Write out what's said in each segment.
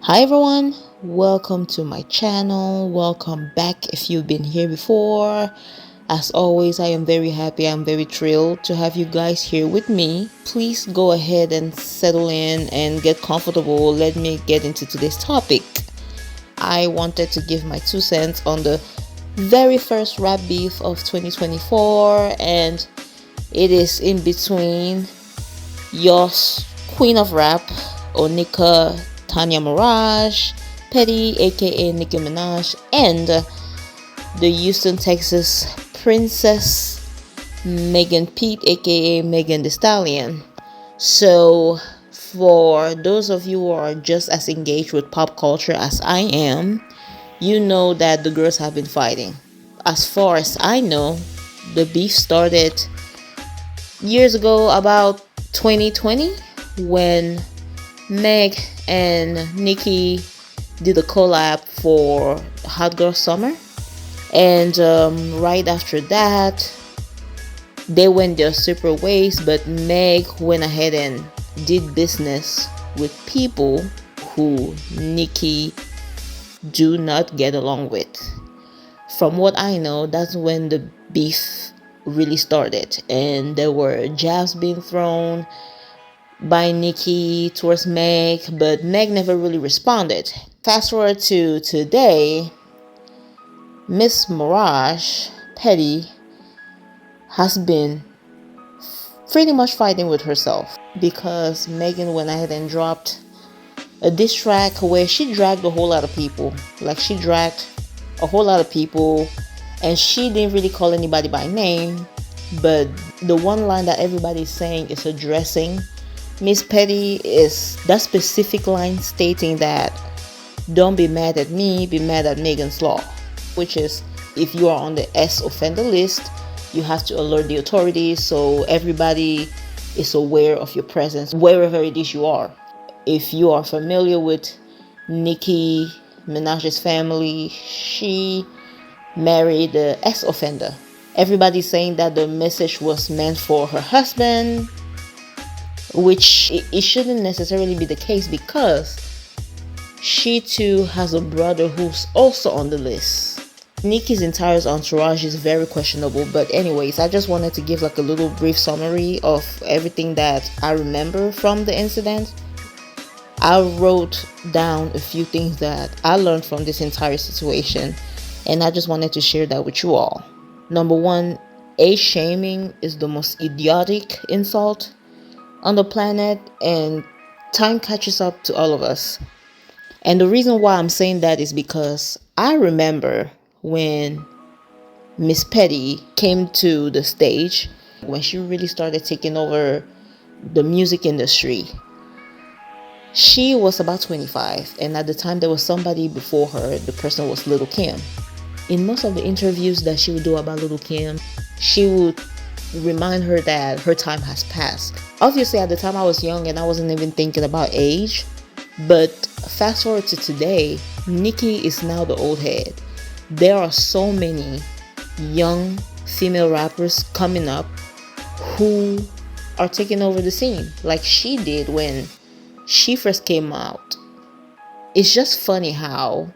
Hi everyone, welcome to my channel. Welcome back if you've been here before. As always, I am very happy, I'm very thrilled to have you guys here with me. Please go ahead and settle in and get comfortable. Let me get into today's topic. I wanted to give my 2 cents on the very first rap beef of 2024, and it is in between your queen of rap, Onika Tanya Mirage, Petty aka Nicki Minaj, and the Houston, Texas princess Megan Pete aka Megan Thee Stallion. So for those of you who are just as engaged with pop culture as I am, you know that the girls have been fighting. As far as I know, the beef started years ago, about 2020, when Meg and Nicki did a collab for Hot Girl Summer. And right after that, they went their separate ways, but Meg went ahead and did business with people who Nicki do not get along with. From what I know, that's when the beef really started, and there were jabs being thrown by Nicki towards Meg, but Meg never really responded. Fast forward to today, Miss Mirage, Petty, has been pretty much fighting with herself because Megan went ahead and dropped a diss track where she dragged a whole lot of people. Like, she dragged a whole lot of people, and she didn't really call anybody by name, but the one line that everybody's saying is addressing Miss Petty is that specific line stating that don't be mad at me, be mad at Megan's Law, which is, if you are on the S offender list, you have to alert the authorities so everybody is aware of your presence wherever it is you are. If you are familiar with Nicki Minaj's family, she married the S offender. Everybody's saying that the message was meant for her husband, which it shouldn't necessarily be the case because she too has a brother who's also on the list. Nicki's entire entourage is very questionable, but anyways, I just wanted to give like a little brief summary of everything that I remember from the incident. I wrote down a few things that I learned from this entire situation, and I just wanted to share that with you all. Number one, age shaming is the most idiotic insult on the planet, and time catches up to all of us. And the reason why I'm saying that is because I remember when Miss Petty came to the stage, when she really started taking over the music industry. She was about 25, and at the time there was somebody before her. The person was Little Kim. In most of the interviews that she would do about Little Kim, she would remind her that her time has passed. Obviously, at the time I was young and I wasn't even thinking about age, but fast forward to today, Nicki is now the old head. There are so many young female rappers coming up who are taking over the scene like she did when she first came out. It's just funny how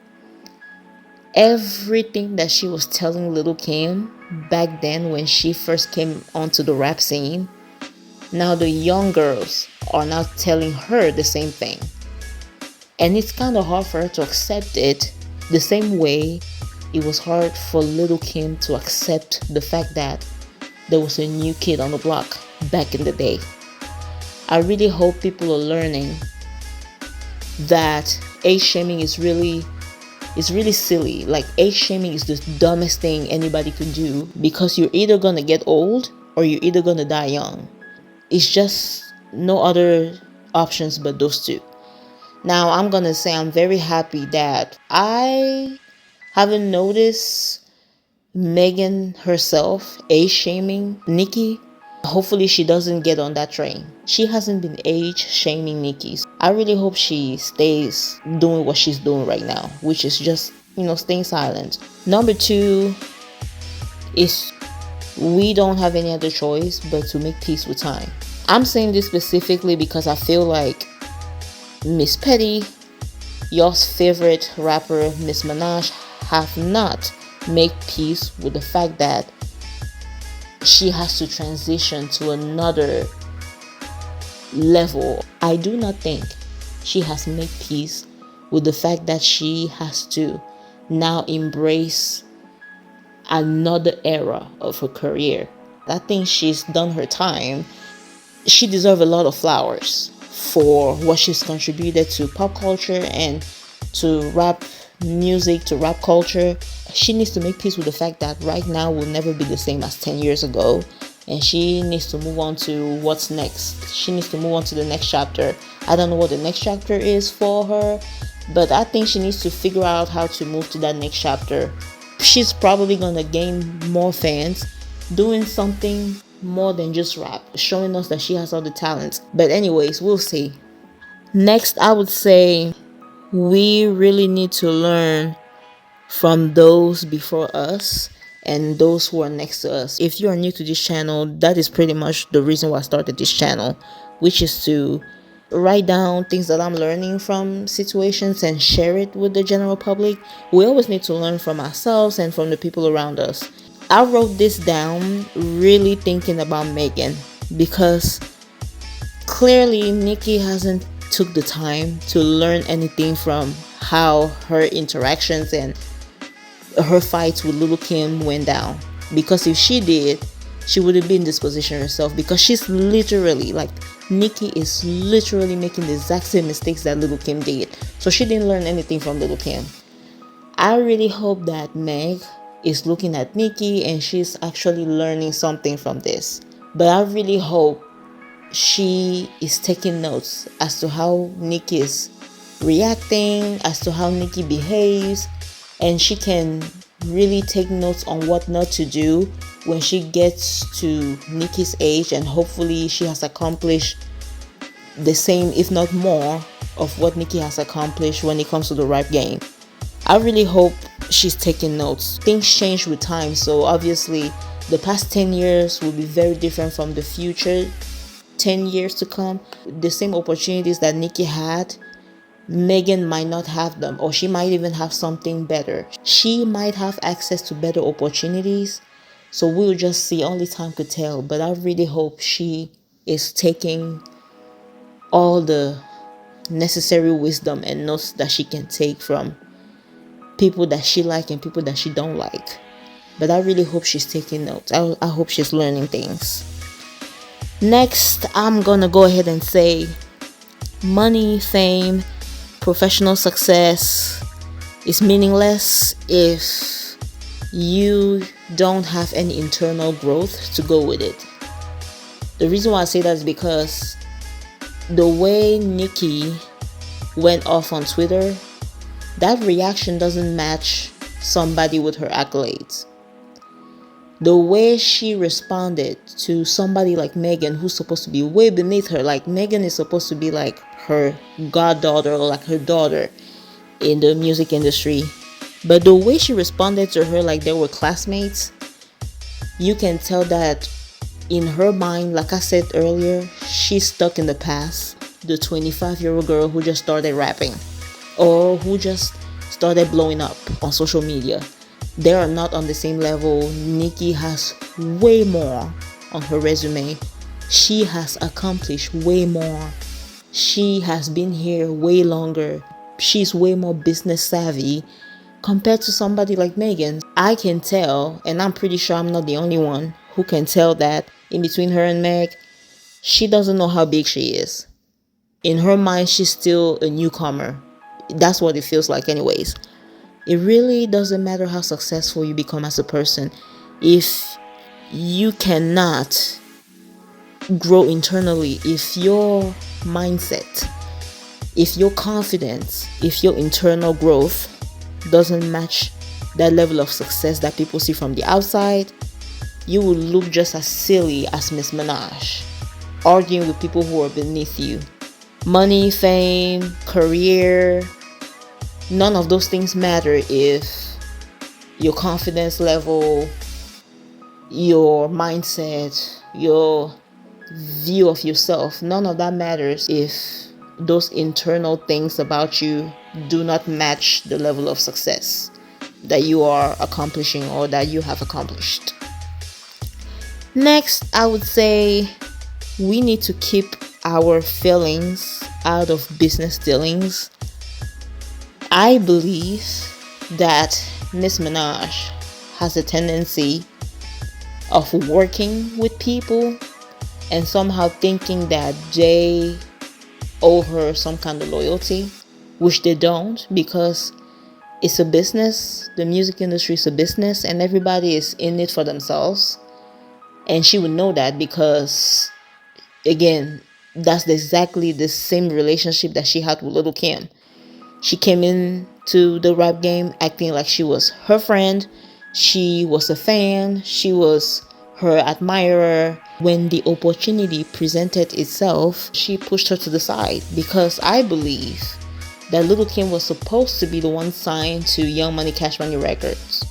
everything that she was telling Little Kim back then when she first came onto the rap scene, now the young girls are now telling her the same thing. And it's kind of hard for her to accept it, the same way it was hard for Little Kim to accept the fact that there was a new kid on the block back in the day. I really hope people are learning that age shaming is really silly. Like, age shaming is the dumbest thing anybody could do, because you're either gonna get old or you're either gonna die young. It's just no other options but those two. Now, I'm gonna say I'm very happy that I haven't noticed Megan herself age shaming Nicki. Hopefully she doesn't get on that train. She hasn't been age shaming Nicki. I really hope she stays doing what she's doing right now, which is just, staying silent. Number two is, we don't have any other choice but to make peace with time. I'm saying this specifically because I feel like Miss Petty Y'all's favorite rapper, Miss Minaj, have not made peace with the fact that she has to transition to another level. I do not think she has made peace with the fact that she has to now embrace another era of her career. I think she's done her time. She deserves a lot of flowers for what she's contributed to pop culture and to rap music, to rap culture. She needs to make peace with the fact that right now will never be the same as 10 years ago, and she needs to move on to what's next. She needs to move on to the next chapter. I don't know what the next chapter is for her, but I think she needs to figure out how to move to that next chapter. She's probably gonna gain more fans doing something more than just rap, showing us that she has all the talents. But anyways, we'll see. Next, I would say we really need to learn from those before us and those who are next to us. If you are new to this channel, that is pretty much the reason why I started this channel, which is to write down things that I'm learning from situations and share it with the general public. We always need to learn from ourselves and from the people around us. I wrote this down really thinking about Megan, because clearly Nicki hasn't took the time to learn anything from how her interactions and her fights with Little Kim went down. Because if she did, she wouldn't be in this position herself, because she's literally, like, Nicki is literally making the exact same mistakes that Little Kim did. So she didn't learn anything from Little Kim. I really hope that Meg is looking at Nicki and she's actually learning something from this. But I really hope she is taking notes as to how Nicki is reacting, as to how Nicki behaves, and she can really take notes on what not to do when she gets to Nicki's age, and hopefully she has accomplished the same, if not more, of what Nicki has accomplished when it comes to the rap game. I really hope she's taking notes. Things change with time, so obviously the past 10 years will be very different from the future 10 years to come. The same opportunities that Nicki had, Megan might not have them, or she might even have something better. She might have access to better opportunities, so we'll just see. Only time could tell. But I really hope she is taking all the necessary wisdom and notes that she can take from people that she like and people that she don't like. But I really hope she's taking notes. I hope she's learning things. Next, I'm gonna go ahead and say money, fame, professional success is meaningless if you don't have any internal growth to go with it. The reason why I say that is because the way Nicki went off on Twitter, that reaction doesn't match somebody with her accolades. The way she responded to somebody like Megan, who's supposed to be way beneath her, like Megan is supposed to be like her goddaughter or like her daughter in the music industry. But the way she responded to her like they were classmates, you can tell that in her mind, like I said earlier, she's stuck in the past. The 25-year-old girl who just started rapping or who just started blowing up on social media. They are not on the same level. Nicki has way more on her resume. She has accomplished way more. She has been here way longer. She's way more business savvy compared to somebody like Megan. I can tell, and I'm pretty sure I'm not the only one who can tell, that in between her and Meg, she doesn't know how big she is. In her mind, she's still a newcomer. That's what it feels like anyways. It really doesn't matter how successful you become as a person. If you cannot grow internally, if your mindset, if your confidence, if your internal growth doesn't match that level of success that people see from the outside, you will look just as silly as Miss Minaj, arguing with people who are beneath you. Money, fame, career, none of those things matter if your confidence level, your mindset, your view of yourself, none of that matters if those internal things about you do not match the level of success that you are accomplishing or that you have accomplished. Next, I would say we need to keep our feelings out of business dealings. I believe that Miss Minaj has a tendency of working with people and somehow thinking that they owe her some kind of loyalty, which they don't, because it's a business. The music industry is a business and everybody is in it for themselves. And she would know that because, again, that's exactly the same relationship that she had with Little Kim. She came into the rap game acting like she was her friend. She was a fan. She was her admirer. When the opportunity presented itself, she pushed her to the side because I believe that Little Kim was supposed to be the one signed to Young Money Cash Money Records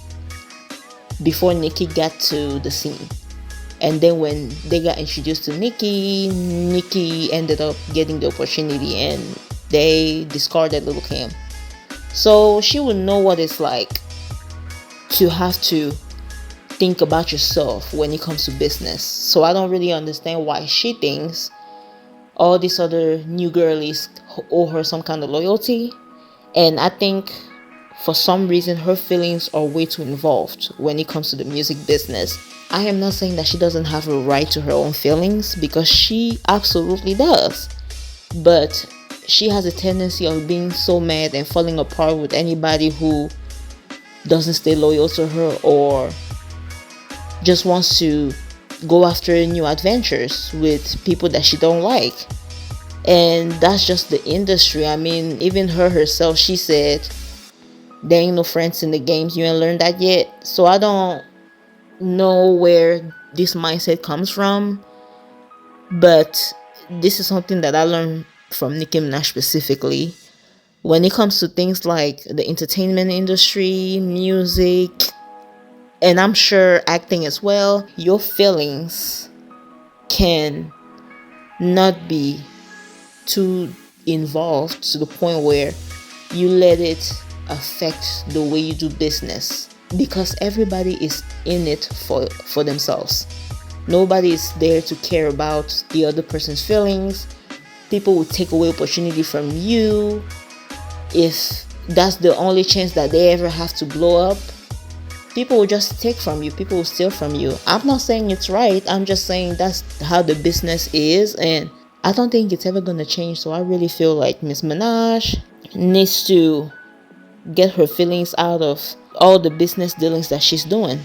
before Nicki got to the scene. And then when they got introduced to Nicki ended up getting the opportunity and they discarded Little Kim. So she would know what it's like to have to think about yourself when it comes to business. So I don't really understand why she thinks all these other new girlies owe her some kind of loyalty. And I think for some reason her feelings are way too involved when it comes to the music business. I am not saying that she doesn't have a right to her own feelings, because she absolutely does. But she has a tendency of being so mad and falling apart with anybody who doesn't stay loyal to her or just wants to go after new adventures with people that she don't like. And that's just the industry. I mean, even her herself, she said there ain't no friends in the games. You ain't learned that yet. So I don't know where this mindset comes from, but this is something that I learned from Nicki Minaj specifically. When it comes to things like the entertainment industry, music, and I'm sure acting as well, your feelings can not be too involved to the point where you let it affect the way you do business, because everybody is in it for themselves. Nobody is there to care about the other person's feelings. People will take away opportunity from you if that's the only chance that they ever have to blow up. People will just take from you. People will steal from you. I'm not saying it's right. I'm just saying that's how the business is, and I don't think it's ever gonna change. So I really feel like Miss Minaj needs to get her feelings out of all the business dealings that she's doing.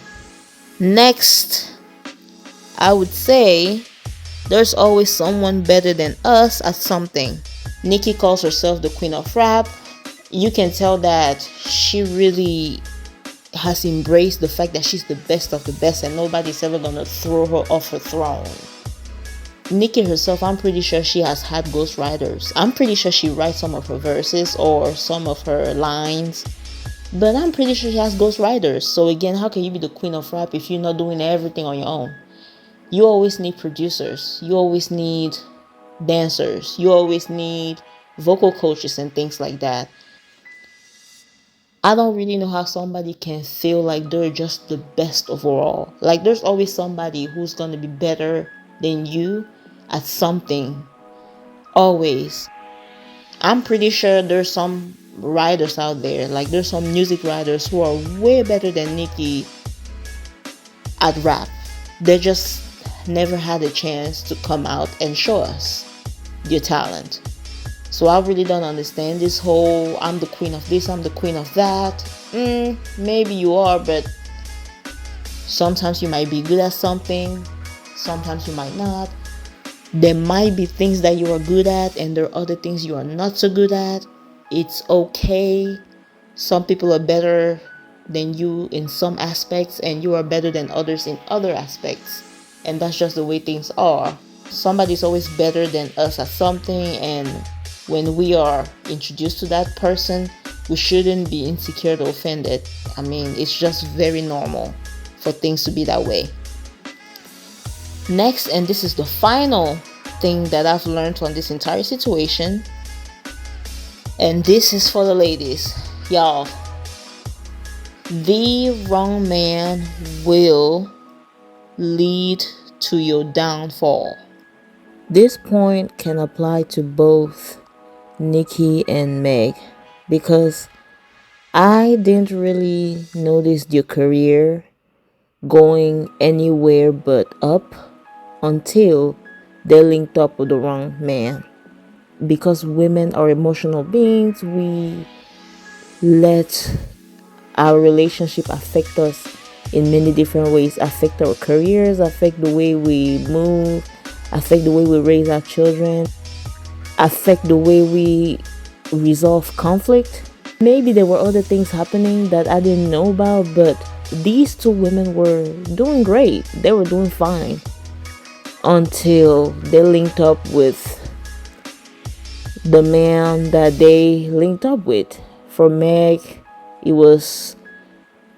Next, I would say there's always someone better than us at something. Nicki calls herself the queen of rap. You can tell that she really has embraced the fact that she's the best of the best and nobody's ever gonna throw her off her throne. Nicki herself, I'm pretty sure she has had ghostwriters. I'm pretty sure she writes some of her verses or some of her lines, but I'm pretty sure she has ghostwriters. So again, how can you be the queen of rap if you're not doing everything on your own? You always need producers. You always need dancers. You always need vocal coaches and things like that. I don't really know how somebody can feel like they're just the best overall. Like there's always somebody who's going to be better than you at something. Always. I'm pretty sure there's some writers out there, like there's some music writers who are way better than Nicki at rap. They just never had a chance to come out and show us their talent. So I really don't understand this whole I'm the queen of this, I'm the queen of that. Maybe you are, but sometimes you might be good at something, sometimes you might not. There might be things that you are good at and there are other things you are not so good at. It's okay. Some people are better than you in some aspects and you are better than others in other aspects. And that's just the way things are. Somebody's always better than us at something, and when we are introduced to that person, we shouldn't be insecure or offended. I mean, it's just very normal for things to be that way. Next, and this is the final thing that I've learned from this entire situation, And this is for the ladies. Y'all, the wrong man will lead to your downfall. This point can apply to both Nicki and Meg, because I didn't really notice your career going anywhere but up until they linked up with the wrong man. Because women are emotional beings, we let our relationship affect us in many different ways, affect our careers, affect the way we move, affect the way we raise our children, affect the way we resolve conflict. Maybe there were other things happening that I didn't know about, but these two women were doing great. They were doing fine until they linked up with the man that they linked up with. For Meg, it was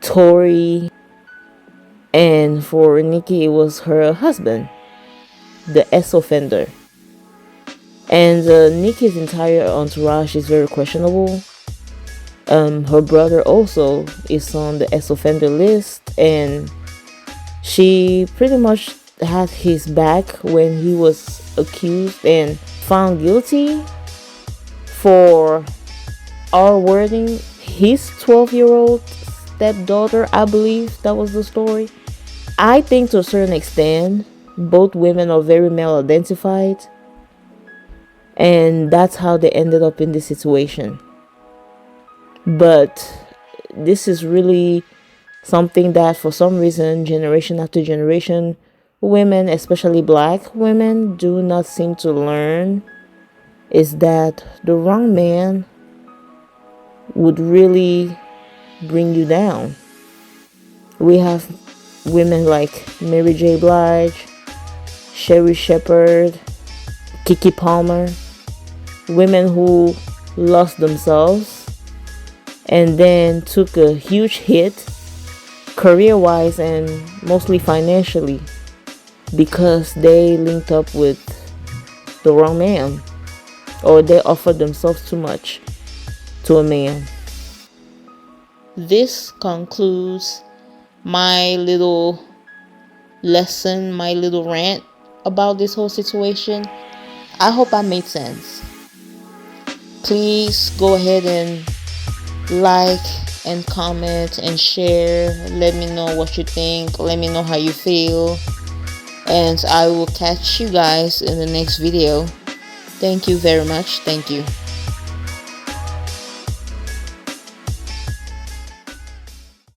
Tori, and for Nicki, it was her husband, the ex-offender. And Nicki's entire entourage is very questionable. Her brother also is on the ex-offender list, and she pretty much had his back when he was accused and found guilty for R-wording his 12-year-old stepdaughter. I believe that was the story. I think to a certain extent, both women are very male identified, and that's how they ended up in this situation. But this is really something that for some reason, generation after generation, women, especially black women, do not seem to learn, is that the wrong man would really bring you down. We have women like Mary J. Blige, Sherry Shepherd, Kiki Palmer, women who lost themselves and then took a huge hit career-wise and mostly financially because they linked up with the wrong man, or they offered themselves too much to a man. This concludes my little lesson, my little rant about this whole situation. I hope I made sense. Please go ahead and like and comment and share. Let me know what you think. Let me know how you feel. And I will catch you guys in the next video. Thank you very much. Thank you.